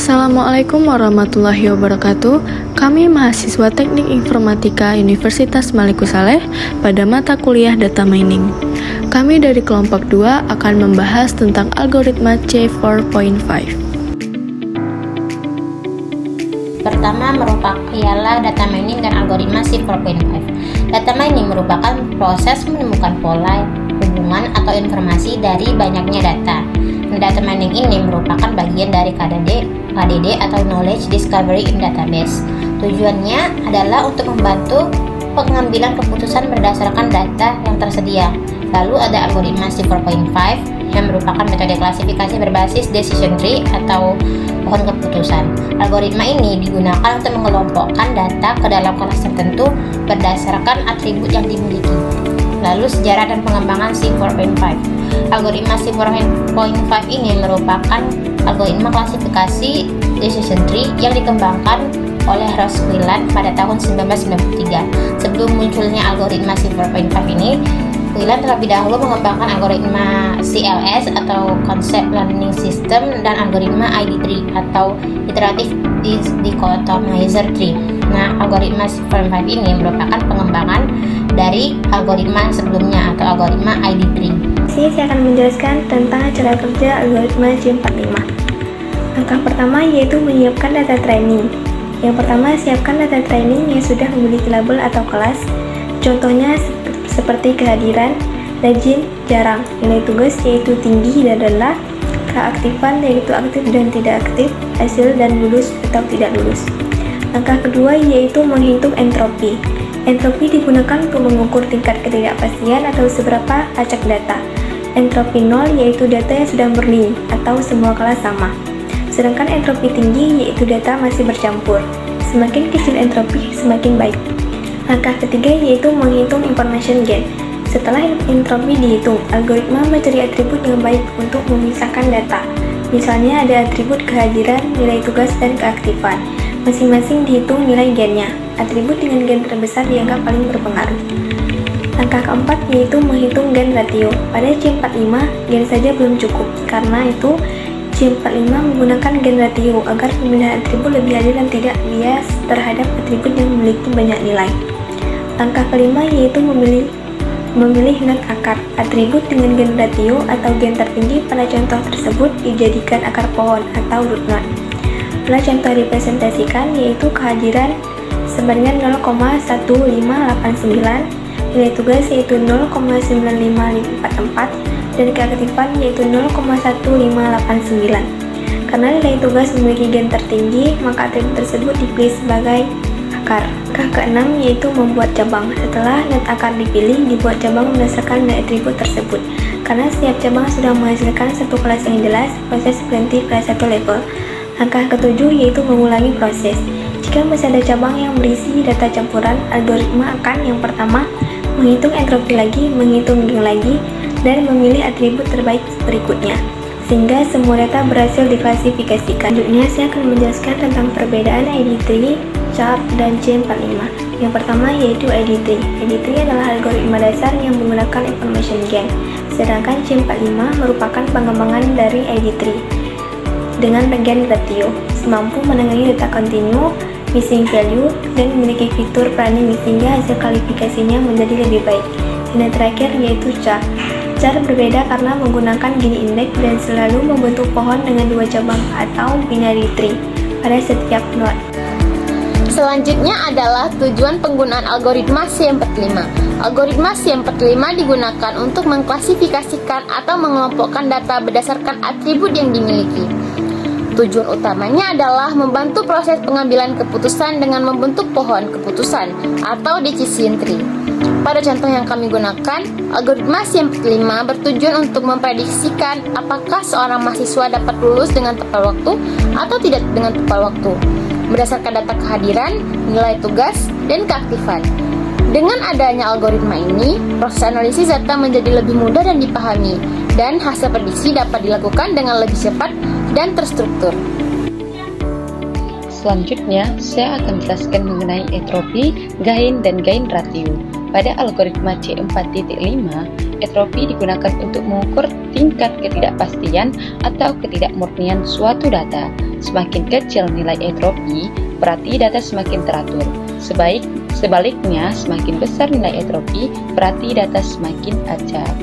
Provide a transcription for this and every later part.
Assalamualaikum warahmatullahi wabarakatuh. Kami mahasiswa Teknik Informatika Universitas Maliku Saleh pada mata kuliah Data Mining. Kami dari kelompok 2 akan membahas tentang algoritma C4.5. Pertama ialah data mining dan algoritma C4.5. Data mining merupakan proses menemukan pola, hubungan, atau informasi dari banyaknya data. Data mining ini merupakan bagian dari KDD atau Knowledge Discovery in Database. Tujuannya adalah untuk membantu pengambilan keputusan berdasarkan data yang tersedia. Lalu ada algoritma C4.5 yang merupakan metode klasifikasi berbasis decision tree atau pohon keputusan. Algoritma ini digunakan untuk mengelompokkan data ke dalam kelas tertentu berdasarkan atribut yang dimiliki. Lalu sejarah dan pengembangan C4.5. Algoritma C4.5 ini merupakan algoritma klasifikasi decision tree yang dikembangkan oleh Ross Whelan pada tahun 1993. Sebelum munculnya algoritma C4.5 ini, Whelan terlebih dahulu mengembangkan algoritma CLS atau Concept Learning System dan algoritma ID3 atau Iterative Dichotomizer Tree. Nah, algoritma C4.5 ini merupakan pengembangan dari algoritma sebelumnya atau algoritma ID3. Saya akan menjelaskan tentang cara kerja algoritma C4.5. Langkah pertama yaitu menyiapkan data training. Yang pertama, siapkan data training yang sudah memiliki label atau kelas. Contohnya seperti kehadiran, rajin, jarang, nilai tugas yaitu tinggi dan rendah, keaktifan yaitu aktif dan tidak aktif, hasil dan lulus atau tidak lulus. Langkah kedua yaitu menghitung entropi. Entropi digunakan untuk mengukur tingkat ketidakpastian atau seberapa acak data. Entropi 0 yaitu data yang sudah murni atau semua kelas sama. Sedangkan entropi tinggi yaitu data masih bercampur. Semakin kecil entropi, semakin baik. Langkah ketiga yaitu menghitung information gain. Setelah entropi dihitung, algoritma mencari atribut yang baik untuk memisahkan data. Misalnya ada atribut kehadiran, nilai tugas, dan keaktifan. Masing-masing dihitung nilai gainnya. Atribut dengan gain terbesar dianggap paling berpengaruh. Langkah keempat yaitu menghitung gain ratio. Pada C45, gain saja belum cukup. Karena itu, C45 menggunakan gain ratio agar pemilihan atribut lebih adil dan tidak bias terhadap atribut yang memiliki banyak nilai. Langkah kelima yaitu memilih node akar. Atribut dengan gain ratio atau gain tertinggi pada contoh tersebut dijadikan akar pohon atau root node. Pada contoh dipresentasikan yaitu kehadiran sebanyak 0,1589, nilai tugas yaitu 0,95544, dan keaktifan yaitu 0,1589. Karena nilai tugas memiliki gain tertinggi, maka atribut tersebut dipilih sebagai akar. Langkah keenam yaitu membuat cabang. Setelah node akar dipilih, dibuat cabang berdasarkan nilai atribut tersebut. Karena setiap cabang sudah menghasilkan satu kelas yang jelas, proses berhenti pada satu level. Langkah ketujuh yaitu mengulangi proses. Jika masih ada cabang yang berisi data campuran, algoritma akan yang pertama menghitung entropi lagi, menghitung gain lagi, dan memilih atribut terbaik berikutnya, sehingga semua data berhasil diklasifikasikan. Selanjutnya saya akan menjelaskan tentang perbedaan ID3, char, dan C45. Yang pertama yaitu ID3. ID3 adalah algoritma dasar yang menggunakan information gain, sedangkan C45 merupakan pengembangan dari ID3 dengan gain ratio, mampu menangani data kontinu, missing value, dan memiliki fitur planning sehingga hasil kualifikasinya menjadi lebih baik. Dan yang terakhir yaitu char. Char berbeda karena menggunakan Gini index dan selalu membentuk pohon dengan dua cabang atau binary tree pada setiap node. Selanjutnya adalah tujuan penggunaan algoritma C45. Algoritma C45 digunakan untuk mengklasifikasikan atau mengelompokkan data berdasarkan atribut yang dimiliki. Tujuan utamanya adalah membantu proses pengambilan keputusan dengan membentuk pohon keputusan atau decision tree. Pada contoh yang kami gunakan, algoritma C45 bertujuan untuk memprediksikan apakah seorang mahasiswa dapat lulus dengan tepat waktu atau tidak dengan tepat waktu, berdasarkan data kehadiran, nilai tugas, dan keaktifan. Dengan adanya algoritma ini, proses analisis data menjadi lebih mudah dan dipahami, dan hasil prediksi dapat dilakukan dengan lebih cepat dan terstruktur. Selanjutnya, saya akan jelaskan mengenai entropi, gain, dan gain ratio. pada algoritma C4.5, entropi digunakan untuk mengukur tingkat ketidakpastian atau ketidakmurnian suatu data. Semakin kecil nilai entropi, berarti data semakin teratur. Sebaliknya, semakin besar nilai entropi, berarti data semakin acak.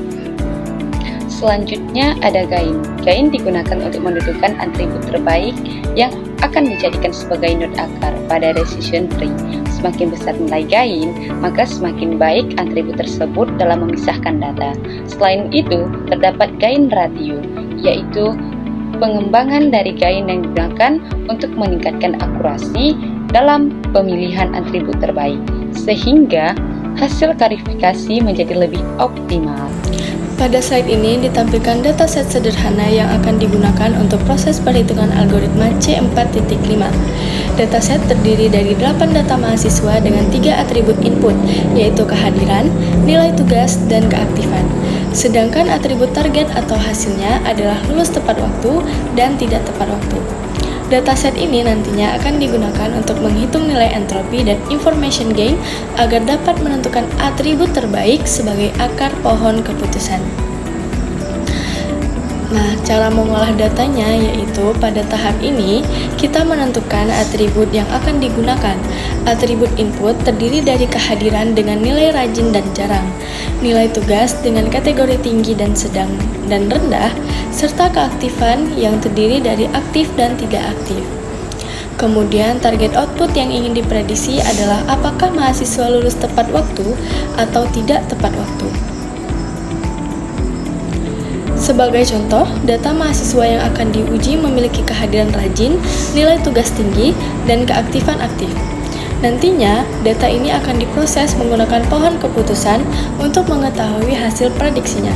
Selanjutnya ada gain. Gain digunakan untuk menentukan atribut terbaik yang akan dijadikan sebagai node akar pada decision tree. Semakin besar nilai gain, maka semakin baik atribut tersebut dalam memisahkan data. Selain itu, terdapat gain ratio, yaitu pengembangan dari gain yang digunakan untuk meningkatkan akurasi dalam pemilihan atribut terbaik, sehingga hasil klasifikasi menjadi lebih optimal. Pada slide ini ditampilkan dataset sederhana yang akan digunakan untuk proses perhitungan algoritma C4.5. Dataset terdiri dari 8 data mahasiswa dengan 3 atribut input, yaitu kehadiran, nilai tugas, dan keaktifan. Sedangkan atribut target atau hasilnya adalah lulus tepat waktu dan tidak tepat waktu. Dataset ini nantinya akan digunakan untuk menghitung nilai entropi dan information gain agar dapat menentukan atribut terbaik sebagai akar pohon keputusan. Nah, cara mengolah datanya yaitu pada tahap ini kita menentukan atribut yang akan digunakan. Atribut input terdiri dari kehadiran dengan nilai rajin dan jarang, nilai tugas dengan kategori tinggi dan sedang dan rendah, serta keaktifan yang terdiri dari aktif dan tidak aktif. Kemudian target output yang ingin diprediksi adalah apakah mahasiswa lulus tepat waktu atau tidak tepat waktu. Sebagai contoh, data mahasiswa yang akan diuji memiliki kehadiran rajin, nilai tugas tinggi, dan keaktifan aktif. Nantinya, data ini akan diproses menggunakan pohon keputusan untuk mengetahui hasil prediksinya.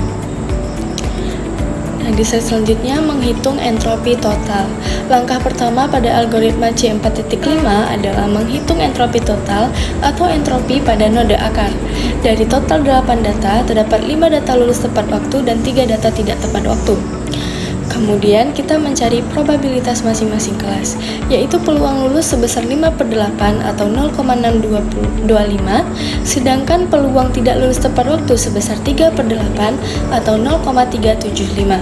Nah, di slide selanjutnya menghitung entropi total. Langkah pertama pada algoritma C4.5 adalah menghitung entropi total atau entropi pada node akar. Dari total 8 data, terdapat 5 data lulus tepat waktu dan 3 data tidak tepat waktu. Kemudian kita mencari probabilitas masing-masing kelas, yaitu peluang lulus sebesar 5/8 atau 0,625, sedangkan peluang tidak lulus tepat waktu sebesar 3/8 atau 0,375.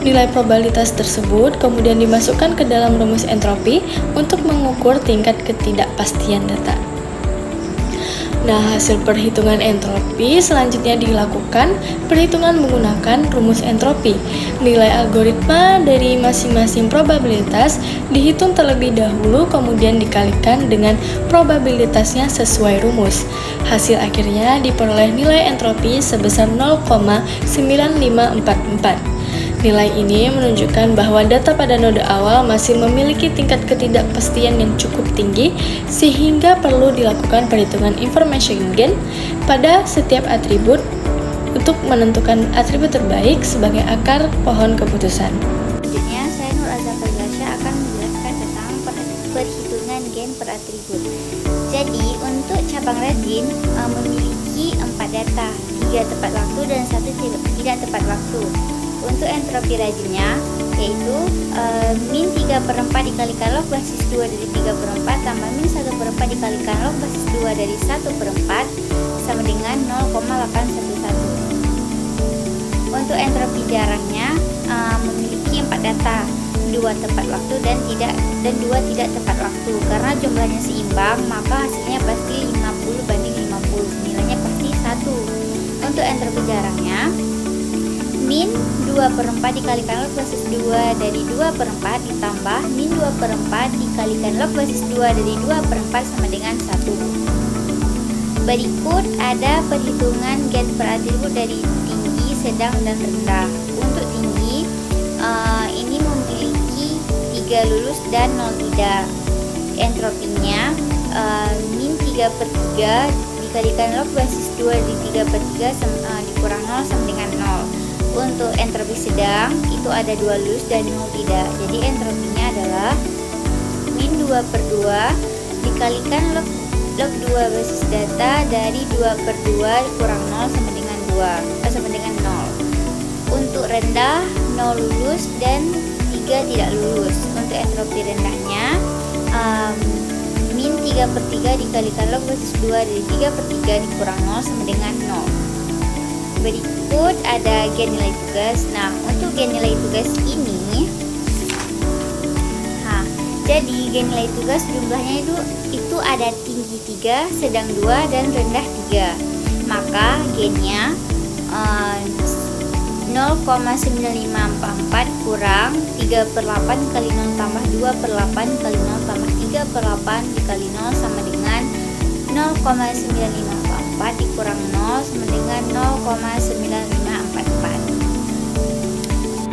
Nilai probabilitas tersebut kemudian dimasukkan ke dalam rumus entropi untuk mengukur tingkat ketidakpastian data. Nah, hasil perhitungan entropi selanjutnya dilakukan perhitungan menggunakan rumus entropi. Nilai algoritma dari masing-masing probabilitas dihitung terlebih dahulu kemudian dikalikan dengan probabilitasnya sesuai rumus. Hasil akhirnya diperoleh nilai entropi sebesar 0,9544. Nilai ini menunjukkan bahwa data pada node awal masih memiliki tingkat ketidakpastian yang cukup tinggi sehingga perlu dilakukan perhitungan information gain pada setiap atribut untuk menentukan atribut terbaik sebagai akar pohon keputusan. Selanjutnya, saya Nur Azhar Fagasha akan menjelaskan tentang perhitungan gain per atribut. Jadi, untuk cabang rajin memiliki 4 data, 3 tepat waktu dan 1 tidak tepat waktu. Untuk entropi rajinnya yaitu min 3/4 dikalikan log basis 2 dari 3/4 tambah min 1/4 dikalikan log basis 2 dari 1/4 sama dengan 0,811. Untuk entropi jarangnya memiliki 4 data, 2 tepat waktu dan 2 tidak tepat waktu. Karena jumlahnya seimbang, maka hasilnya pasti 50/50, nilainya pasti 1. Untuk entropi jarangnya min 2/4 dikalikan log basis 2 dari 2/4 ditambah min 2/4 dikalikan log basis 2 dari 2/4 sama dengan 1. Berikut ada perhitungan gain per atribut dari tinggi, sedang, dan rendah. Untuk tinggi, ini memiliki 3 lulus dan 0 tidak. Entropinya min 3/3 dikalikan log basis 2 dari 3/3 dikurang 0 sama dengan 0. Untuk entropi sedang itu ada 2 lulus dan 0 tidak. Jadi entropinya adalah min 2/2 dikalikan log 2 basis data dari 2/2 kurang 0 sama dengan 0. Untuk rendah 0 lulus dan 3 tidak lulus. Untuk entropi rendahnya min 3/3 dikalikan log basis 2 dari 3/3 dikurang 0 sama dengan 0. Berikut ada gen nilai tugas. Nah, untuk gen nilai tugas ini, jadi gen nilai tugas jumlahnya itu ada tinggi 3, sedang 2, dan rendah 3. Maka gennya 0,9544 kurang 3/8 kali 0 tambah 2/8 kali 0 tambah 3/8 dikali 0 sama dengan 0,9544 dikurang 0 sama dengan 0,9544.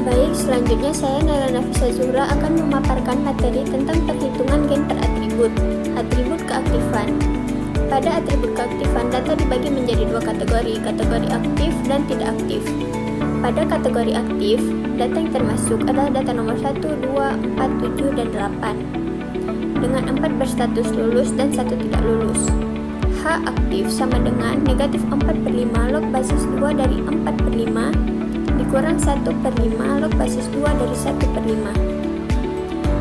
Baik, selanjutnya saya Naila Nafisa Zuhra akan memaparkan materi tentang perhitungan gen per atribut. Atribut keaktifan. Pada atribut keaktifan, data dibagi menjadi dua kategori aktif dan tidak aktif. Pada kategori aktif, data yang termasuk adalah data nomor 1, 2, 4, 7, dan 8. Dengan 4 berstatus lulus dan 1 tidak lulus. H aktif sama dengan negatif 4/5 log basis 2 dari 4/5 dikurang 1/5 log basis 2 dari 1/5.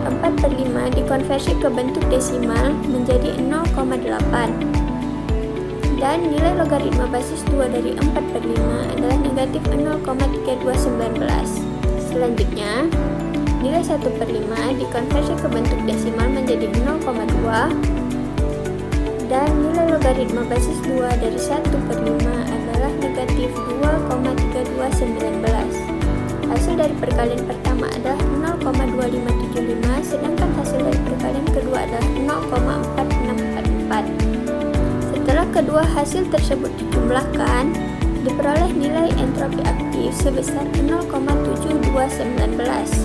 4/5 dikonversi ke bentuk desimal menjadi 0,8. Dan nilai logaritma basis 2 dari 4/5 adalah negatif 0,3219. Selanjutnya, nilai 1/5 dikonversi ke bentuk desimal menjadi 0,2. Dan nilai logaritma basis 2 dari 1/5 adalah negatif 2,3219. Hasil dari perkalian pertama adalah 0,2575, sedangkan hasil dari perkalian kedua adalah 0,4644. Setelah kedua hasil tersebut dijumlahkan, diperoleh nilai entropi aktif sebesar 0,7219.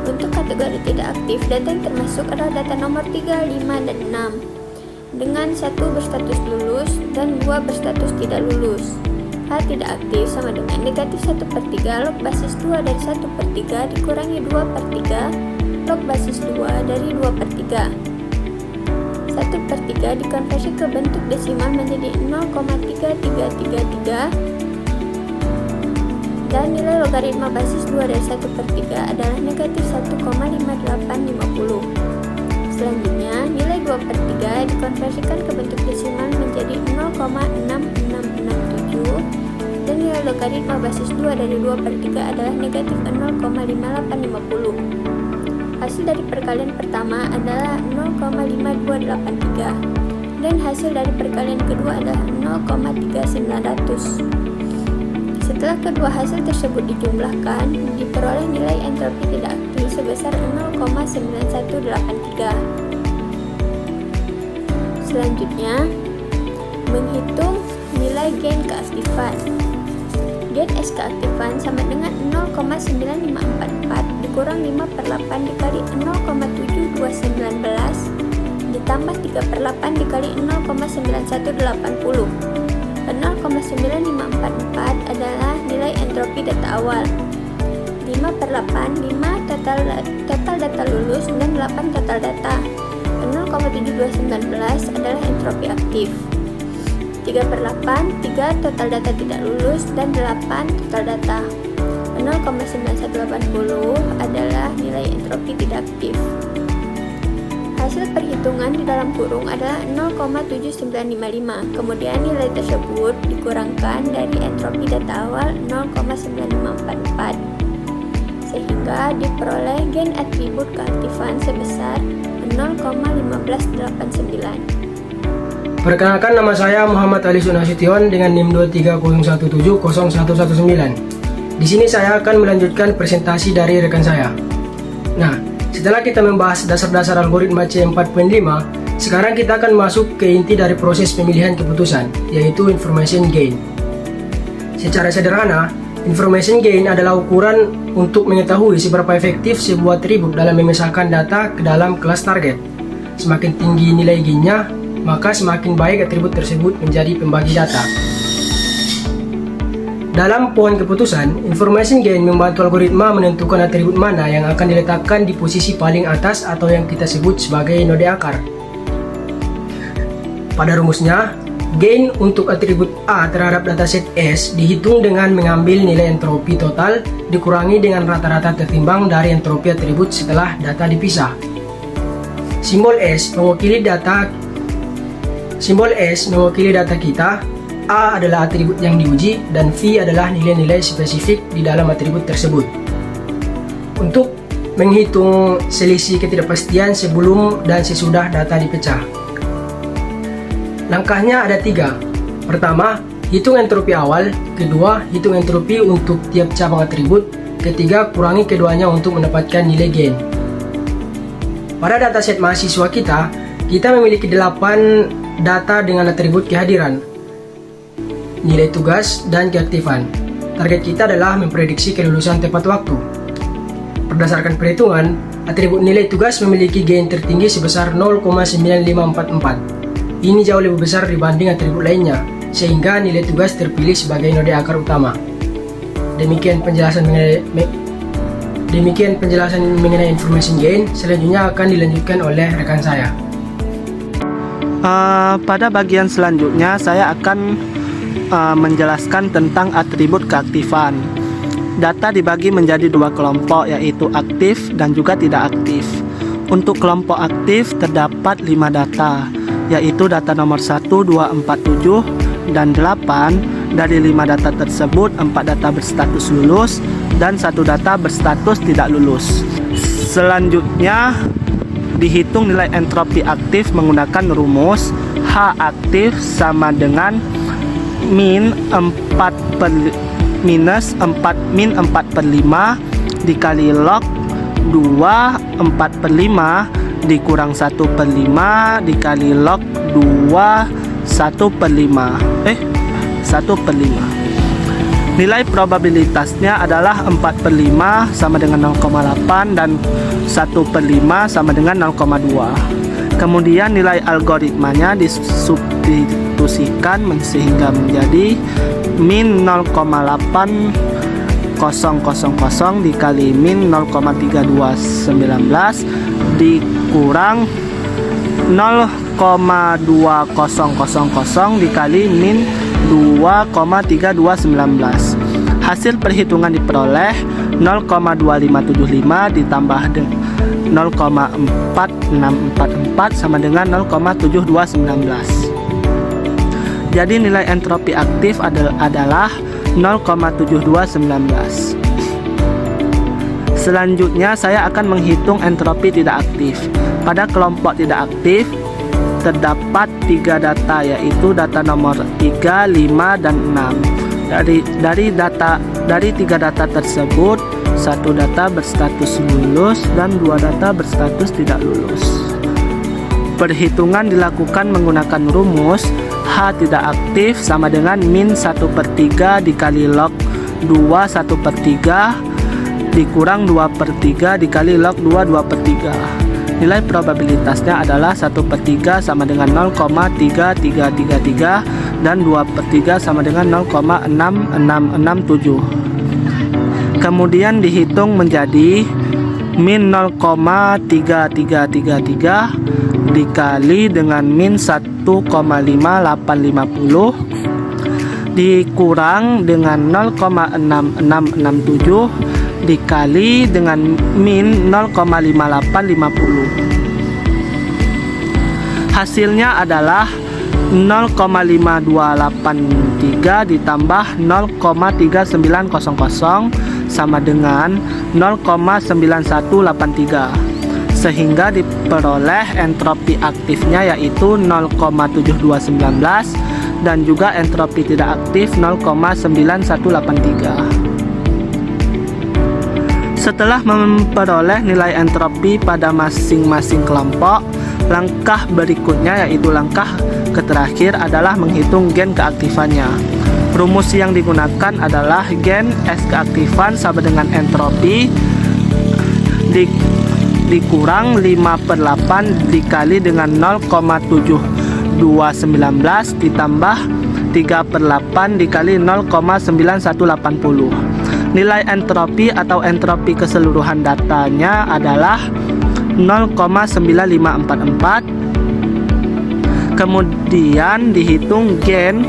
Untuk kategori tidak aktif, data yang termasuk adalah data nomor 3, 5, dan 6 dengan 1 berstatus lulus dan 2 berstatus tidak lulus. H tidak aktif sama dengan negatif 1/3 log basis 2 dari 1/3 dikurangi 2/3 log basis 2 dari 2/3. 1/3 dikonversi ke bentuk desimal menjadi 0,3333 dan nilai logaritma basis 2 dari 1/3 adalah negatif 1,5850. Selanjutnya, nilai 2/3 dikonversikan ke bentuk desimal menjadi 0,6667 dan nilai logaritma basis 2 dari 2/3 adalah negatif 0,5850. Hasil dari perkalian pertama adalah 0,5283 dan hasil dari perkalian kedua adalah 0,3900. Setelah kedua hasil tersebut dijumlahkan, diperoleh nilai entropi tidak aktif sebesar 0,9183. Selanjutnya, menghitung nilai gen keaktifan. Gen S keaktifan sama dengan 0,9544 dikurang 5/8 dikali 0,7219 ditambah 3/8 dikali 0,9180. 0,9544 adalah nilai entropi data awal. 5/8, 5 total data lulus dan 8 total data. 0,7219 adalah entropi aktif. 3/8, 3 total data tidak lulus dan 8 total data. 0,9180 adalah nilai entropi tidak aktif. Hasil perhitungan di dalam kurung adalah 0,7955. Kemudian nilai tersebut dikurangkan dari entropi data awal 0,9544 sehingga diperoleh gen atribut keaktifan sebesar 0,1589. Perkenalkan, nama saya Muhammad Ali Sunasution dengan NIM 230170119. Di sini saya akan melanjutkan presentasi dari rekan saya. Nah, setelah kita membahas dasar-dasar algoritma C4.5, sekarang kita akan masuk ke inti dari proses pemilihan keputusan, yaitu information gain. Secara sederhana, information gain adalah ukuran untuk mengetahui seberapa efektif sebuah atribut dalam memisahkan data ke dalam kelas target. Semakin tinggi nilai gainnya, maka semakin baik atribut tersebut menjadi pembagi data. Dalam pohon keputusan, information gain membantu algoritma menentukan atribut mana yang akan diletakkan di posisi paling atas atau yang kita sebut sebagai node akar. Pada rumusnya, gain untuk atribut A terhadap dataset S dihitung dengan mengambil nilai entropi total dikurangi dengan rata-rata tertimbang dari entropi atribut setelah data dipisah. Simbol S mewakili data kita. A adalah atribut yang diuji dan V adalah nilai-nilai spesifik di dalam atribut tersebut. Untuk menghitung selisih ketidakpastian sebelum dan sesudah data dipecah, langkahnya ada 3. Pertama, hitung entropi awal. Kedua, hitung entropi untuk tiap cabang atribut. Ketiga, kurangi keduanya untuk mendapatkan nilai gain. Pada dataset mahasiswa kita memiliki 8 data dengan atribut kehadiran, nilai tugas, dan keaktifan. Target kita adalah memprediksi kelulusan tepat waktu. Berdasarkan perhitungan, atribut nilai tugas memiliki gain tertinggi sebesar 0,9544. Ini jauh lebih besar dibanding atribut lainnya, sehingga nilai tugas terpilih sebagai node akar utama. Demikian penjelasan mengenai information gain. Selanjutnya akan dilanjutkan oleh rekan saya. Pada bagian selanjutnya saya akan menjelaskan tentang atribut keaktifan. Data dibagi menjadi 2 kelompok, yaitu aktif dan juga tidak aktif. Untuk kelompok aktif terdapat 5 data, yaitu data nomor 1, 2, 4, 7, dan 8. Dari 5 data tersebut, 4 data berstatus lulus dan 1 data berstatus tidak lulus. Selanjutnya dihitung nilai entropi aktif menggunakan rumus H aktif sama dengan min 4/5 dikali log 2 4/5 dikurang 1/5 dikali log 2 1/5. 1/5. Nilai probabilitasnya adalah 4/5 sama dengan 0,8 dan 1/5 sama dengan 0,2. Kemudian nilai algoritmanya disubstitusikan sehingga menjadi min 0,8000 dikali min 0,3219 dikurang 0,2000 dikali min 2,3219. Hasil perhitungan diperoleh 0,2575 ditambah 0,4644 sama dengan 0,7219. Jadi nilai entropi aktif adalah 0,7219. Selanjutnya saya akan menghitung entropi tidak aktif. Pada kelompok tidak aktif terdapat 3 data, yaitu data nomor 3, 5, dan 6. Dari 3 data tersebut, 1 data berstatus lulus dan 2 data berstatus tidak lulus. Perhitungan dilakukan menggunakan rumus H tidak aktif sama dengan min 1/3 dikali log 2 1/3 dikurang 2/3 dikali log 2 2/3. Nilai probabilitasnya adalah 1/3 sama dengan 0,3333 dan 2/3 sama dengan 0,6667. Kemudian dihitung menjadi min 0,3333 dikali dengan min 1,5850 dikurang dengan 0,6667 dikali dengan min 0,5850. Hasilnya adalah 0,5283 ditambah 0,3900 sama dengan 0,9183, sehingga diperoleh entropi aktifnya yaitu 0,7219 dan juga entropi tidak aktif 0,9183. Setelah memperoleh nilai entropi pada masing-masing kelompok, langkah berikutnya yaitu langkah terakhir adalah menghitung gen keaktifannya. Rumus yang digunakan adalah gen S keaktifan sama dengan entropi dikurang 5/8 dikali dengan 0,7219 ditambah 3/8 dikali 0,9180. Nilai entropi atau entropi keseluruhan datanya adalah 0,9544. Kemudian dihitung gen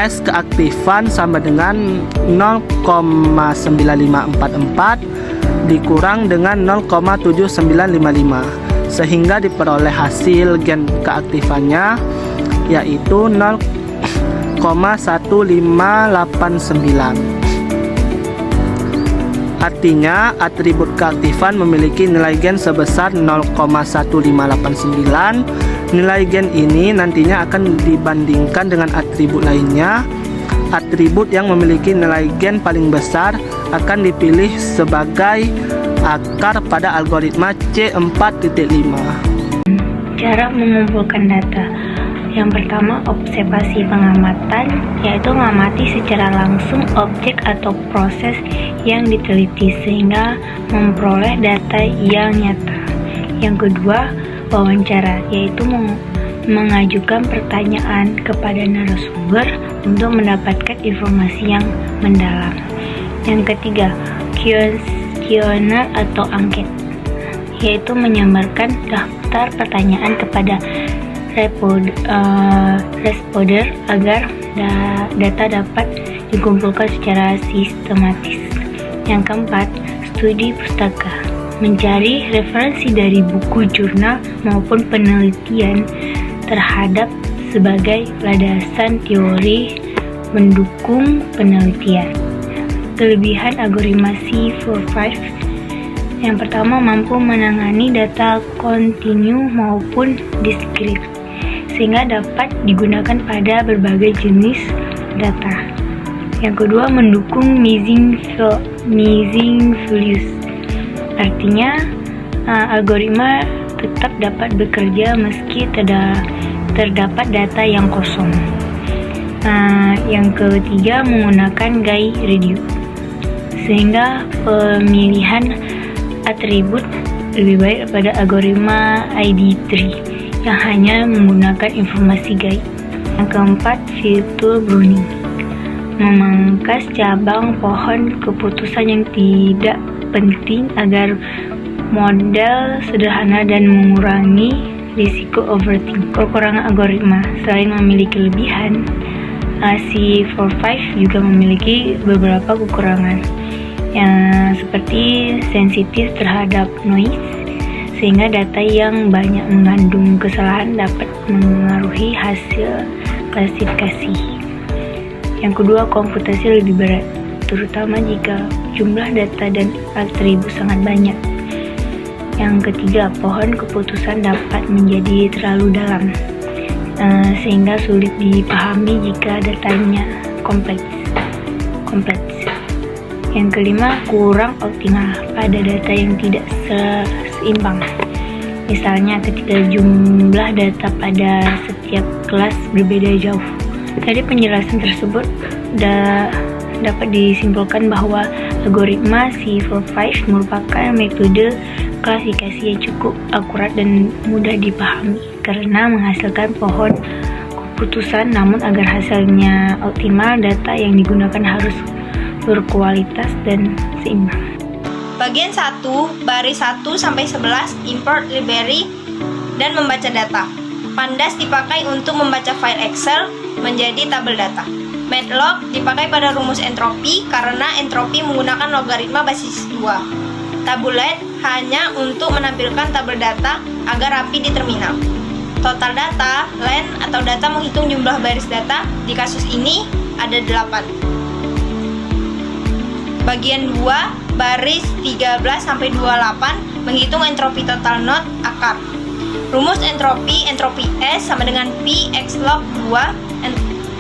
S keaktifan sama dengan 0,9544 dikurang dengan 0,7955, sehingga diperoleh hasil gen keaktifannya yaitu 0,1589. Artinya, atribut keaktifan memiliki nilai gen sebesar 0,1589. Nilai gen ini nantinya akan dibandingkan dengan atribut lainnya. Atribut yang memiliki nilai gen paling besar akan dipilih sebagai akar pada algoritma C4.5. Cara mengumpulkan data. Yang pertama, observasi pengamatan, yaitu mengamati secara langsung objek atau proses yang diteliti sehingga memperoleh data yang nyata. Yang kedua, wawancara, yaitu mengajukan pertanyaan kepada narasumber untuk mendapatkan informasi yang mendalam. Yang ketiga, kuesioner atau angket, yaitu menyebarkan daftar pertanyaan kepada responder agar data dapat dikumpulkan secara sistematis. Yang keempat, studi pustaka, mencari referensi dari buku, jurnal maupun penelitian terhadap sebagai landasan teori mendukung penelitian. Kelebihan algoritma C45. Yang pertama, mampu menangani data kontinu maupun diskrit, sehingga dapat digunakan pada berbagai jenis data. Yang kedua, mendukung missing values. Artinya, algoritma tetap dapat bekerja meski terdapat data yang kosong. Yang ketiga, menggunakan gauge reduce, sehingga pemilihan atribut lebih baik pada algoritma ID3 yang hanya menggunakan informasi guide. Yang keempat, filter pruning, memangkas cabang pohon keputusan yang tidak penting agar model sederhana dan mengurangi risiko overthinking. Kekurangan algoritma. Selain memiliki kelebihan, C45 juga memiliki beberapa kekurangan yang seperti sensitif terhadap noise, sehingga data yang banyak mengandung kesalahan dapat mengaruhi hasil klasifikasi. Yang kedua, komputasi lebih berat, terutama jika jumlah data dan atribut sangat banyak. Yang ketiga, pohon keputusan dapat menjadi terlalu dalam, sehingga sulit dipahami jika datanya kompleks. Yang kelima, kurang optimal pada data yang tidak seimbang. Misalnya ketika jumlah data pada setiap kelas berbeda jauh. Dari penjelasan tersebut dapat disimpulkan bahwa algoritma C45 merupakan metode klasifikasi yang cukup akurat dan mudah dipahami karena menghasilkan pohon keputusan. Namun agar hasilnya optimal, data yang digunakan harus berkualitas dan seimbang. Bagian 1, baris 1-11, import library dan membaca data. Pandas dipakai untuk membaca file Excel menjadi tabel data. Matlock dipakai pada rumus entropi karena entropi menggunakan logaritma basis 2. Tabulate hanya untuk menampilkan tabel data agar rapi di terminal. Total data, len atau data menghitung jumlah baris data, di kasus ini ada 8. Bagian 2, baris 13-28, menghitung entropi total node akar. Rumus entropi S sama dengan P X log 2.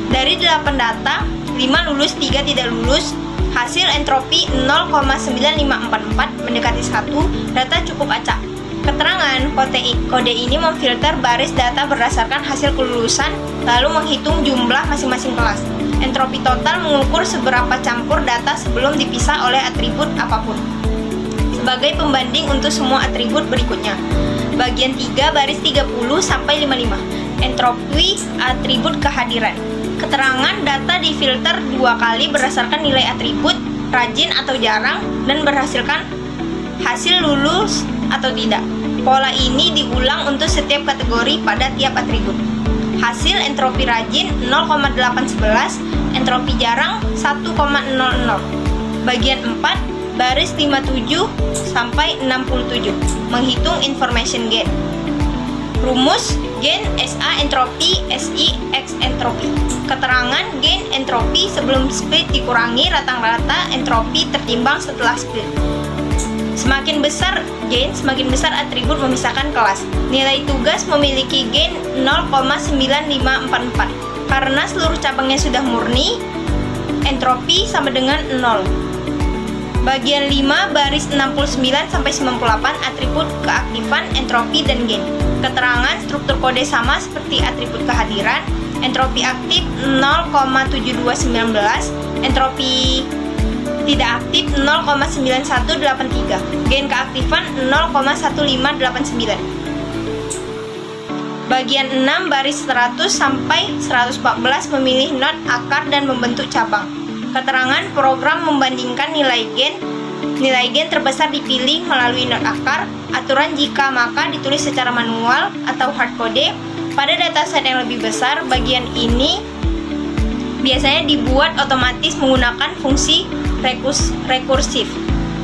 Dari 8 data, 5 lulus, 3 tidak lulus. Hasil entropi 0,9544 mendekati 1, data cukup acak. Keterangan kode ini memfilter baris data berdasarkan hasil kelulusan, lalu menghitung jumlah masing-masing kelas. Entropi total mengukur seberapa campur data sebelum dipisah oleh atribut apapun. Sebagai pembanding untuk semua atribut berikutnya. Bagian 3, baris 30-55. Entropi atribut kehadiran. Keterangan data difilter 2 kali berdasarkan nilai atribut, rajin atau jarang, dan berhasilkan hasil lulus atau tidak. Pola ini diulang untuk setiap kategori pada tiap atribut. Hasil entropi rajin 0,811, entropi jarang 1,00. Bagian 4, baris 57 sampai 67, menghitung information gain. Rumus gain SA entropi SI X entropi. Keterangan gain entropi sebelum split dikurangi rata-rata entropi tertimbang setelah split. Semakin besar gain, semakin besar atribut memisahkan kelas. Nilai tugas memiliki gain 0,9544. Karena seluruh cabangnya sudah murni, entropi sama dengan 0. Bagian 5 baris 69 sampai 98 atribut keaktifan, entropi dan gain. Keterangan struktur kode sama seperti atribut kehadiran. Entropi aktif 0,7219, entropi tidak aktif 0,9183, gain keaktifan 0,1589. Bagian 6 baris 100 sampai 114 memilih not akar dan membentuk cabang. Keterangan program membandingkan nilai gain terbesar dipilih melalui not akar. Aturan jika maka ditulis secara manual atau hardcode. Pada dataset yang lebih besar, bagian ini biasanya dibuat otomatis menggunakan fungsi rekursif.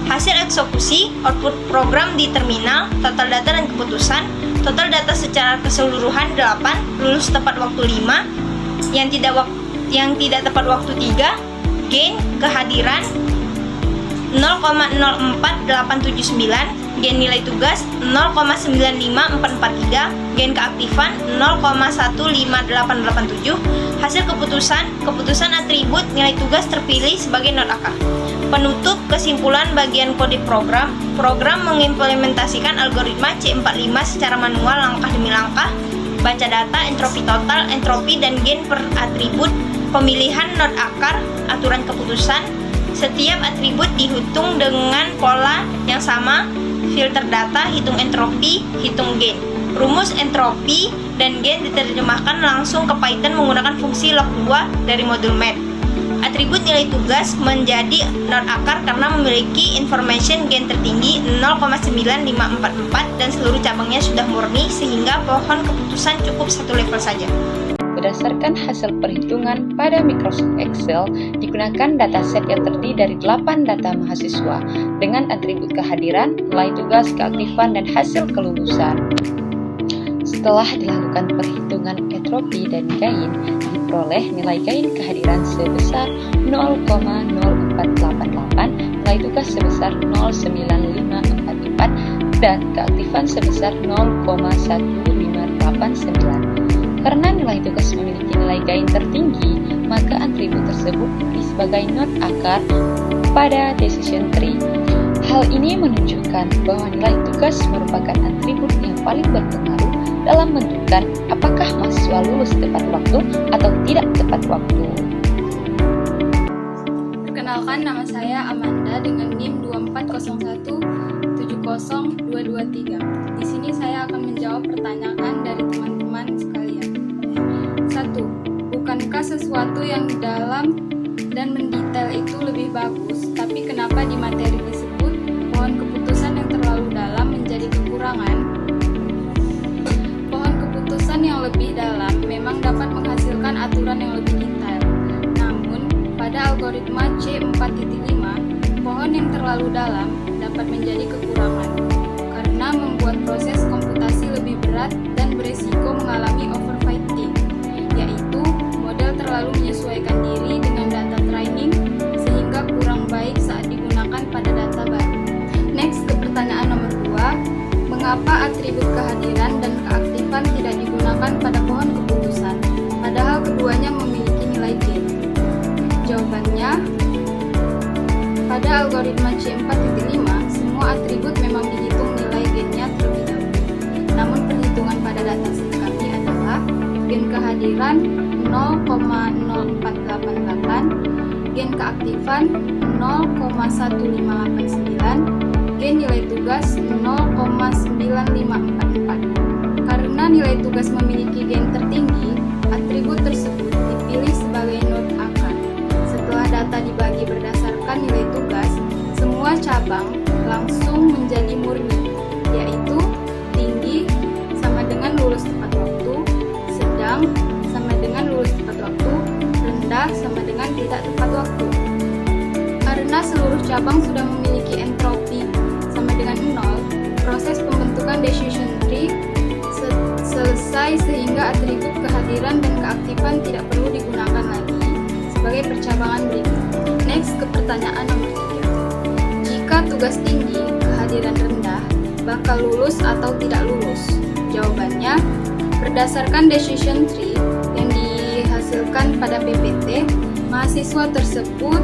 Hasil eksekusi, output program di terminal, total data dan keputusan, total data secara keseluruhan 8, lulus tepat waktu 5, yang tidak tepat waktu 3, gain kehadiran 0,048879, gain nilai tugas 0,95443, gain keaktifan 0,15887, hasil keputusan atribut nilai tugas terpilih sebagai not akar. Penutup kesimpulan bagian kode program mengimplementasikan algoritma C45 secara manual langkah demi langkah, baca data, entropi total, entropi dan gain per atribut, pemilihan not akar, aturan keputusan. Setiap atribut dihitung dengan pola yang sama, filter data, hitung entropi, hitung gain. Rumus entropi dan gain diterjemahkan langsung ke Python menggunakan fungsi log2 dari modul math. Atribut nilai tugas menjadi not akar karena memiliki information gain tertinggi 0,9544 dan seluruh cabangnya sudah murni sehingga pohon keputusan cukup satu level saja. Berdasarkan hasil perhitungan pada Microsoft Excel, digunakan dataset yang terdiri dari 8 data mahasiswa dengan atribut kehadiran, nilai tugas, keaktifan, dan hasil kelulusan. Setelah dilakukan perhitungan entropi dan gain, diperoleh nilai gain kehadiran sebesar 0,0488, nilai tugas sebesar 0,9544, dan keaktifan sebesar 0,1589. Karena nilai tugas memiliki nilai gain tertinggi, maka atribut tersebut dipilih sebagai not akar pada decision tree. Hal ini menunjukkan bahwa nilai tugas merupakan atribut yang paling berpengaruh dalam menentukan apakah mahasiswa lulus tepat waktu atau tidak tepat waktu. Perkenalkan, nama saya Amanda dengan NIM 240170223. Di sini saya akan menjawab pertanyaan dari teman-teman sekalian. 1. Bukankah sesuatu yang dalam dan mendetail itu lebih bagus, tapi kenapa di materi disebut pohon keputusan yang terlalu dalam menjadi kekurangan? Pohon keputusan yang lebih dalam memang dapat menghasilkan aturan yang lebih detail. Namun, pada algoritma C4.5, pohon yang terlalu dalam dapat menjadi kekurangan karena membuat proses komputasi lebih berat dan beresiko mengalami overfitting, yaitu model terlalu menyesuaikan diri dengan data training sehingga kurang baik saat digunakan pada data baru. Next, ke pertanyaan nomor 2, mengapa atribut kehadiran dan keaktifan tidak digunakan pada pohon keputusan, padahal keduanya memiliki nilai gain? Jawabannya, pada algoritma C4.5, semua atribut memang dihitung nilai gainnya terlebih dahulu. Namun perhitungan pada dataset kami adalah gain kehadiran 0,0488, gain keaktifan 0,1589, gain nilai tugas 0,9544. Karena nilai tugas memiliki gain tertinggi, atribut tersebut dipilih sebagai not akar. Setelah data dibagi berdasarkan nilai tugas, semua cabang langsung menjadi murni, yaitu tinggi sama dengan lulus tepat waktu, sedang sama dengan lulus tepat waktu, rendah sama dengan tidak tepat waktu. Karena seluruh cabang sudah memiliki entropi sama dengan 0, proses pembentukan decision tree selesai sehingga atribut kehadiran dan keaktifan tidak perlu digunakan lagi sebagai percabangan berikut. Next ke pertanyaan nomor 3. Jika tugas tinggi, kehadiran rendah, bakal lulus atau tidak lulus? Jawabannya, berdasarkan decision tree yang dihasilkan pada PPT, mahasiswa tersebut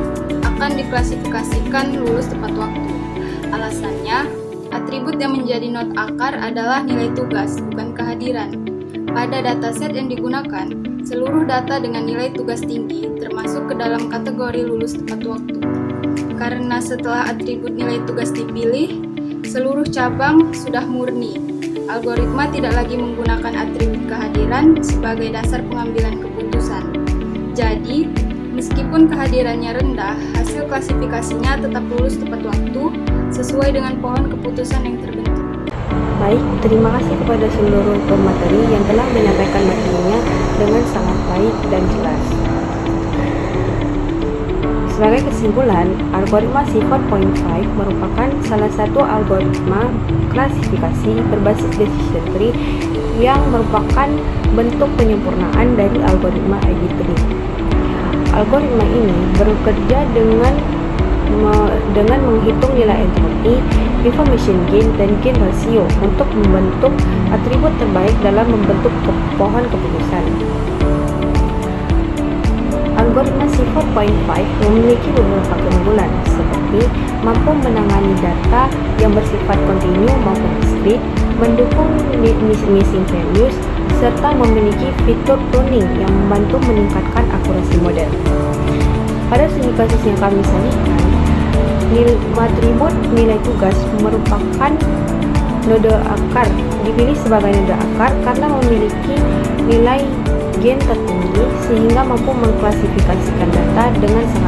akan diklasifikasikan lulus tepat waktu. Alasannya, atribut yang menjadi not akar adalah nilai tugas, bukan kehadiran. Pada dataset yang digunakan, seluruh data dengan nilai tugas tinggi termasuk ke dalam kategori lulus tepat waktu. Karena setelah atribut nilai tugas dipilih, seluruh cabang sudah murni. Algoritma tidak lagi menggunakan atribut kehadiran sebagai dasar pengambilan keputusan. Jadi, meskipun kehadirannya rendah, hasil klasifikasinya tetap lulus tepat waktu sesuai dengan pohon keputusan yang terbentuk. Baik, terima kasih kepada seluruh pemateri yang telah menyampaikan materinya dengan sangat baik dan jelas. Sebagai kesimpulan, algoritma C4.5 merupakan salah satu algoritma klasifikasi berbasis decision tree yang merupakan bentuk penyempurnaan dari algoritma ID3. Algoritma ini bekerja dengan menghitung nilai entropi, information gain, dan gain rasio untuk membentuk atribut terbaik dalam membentuk pohon keputusan. Algoritma C4.5 memiliki beberapa keunggulan seperti mampu menangani data yang bersifat kontinu maupun diskrit, mendukung missing values, serta memiliki fitur pruning yang membantu meningkatkan akurasi model. Pada studi kasus yang kami sajikan, atribut nilai tugas merupakan node akar, dipilih sebagai node akar karena memiliki nilai gain tertinggi sehingga mampu mengklasifikasikan data dengan sangat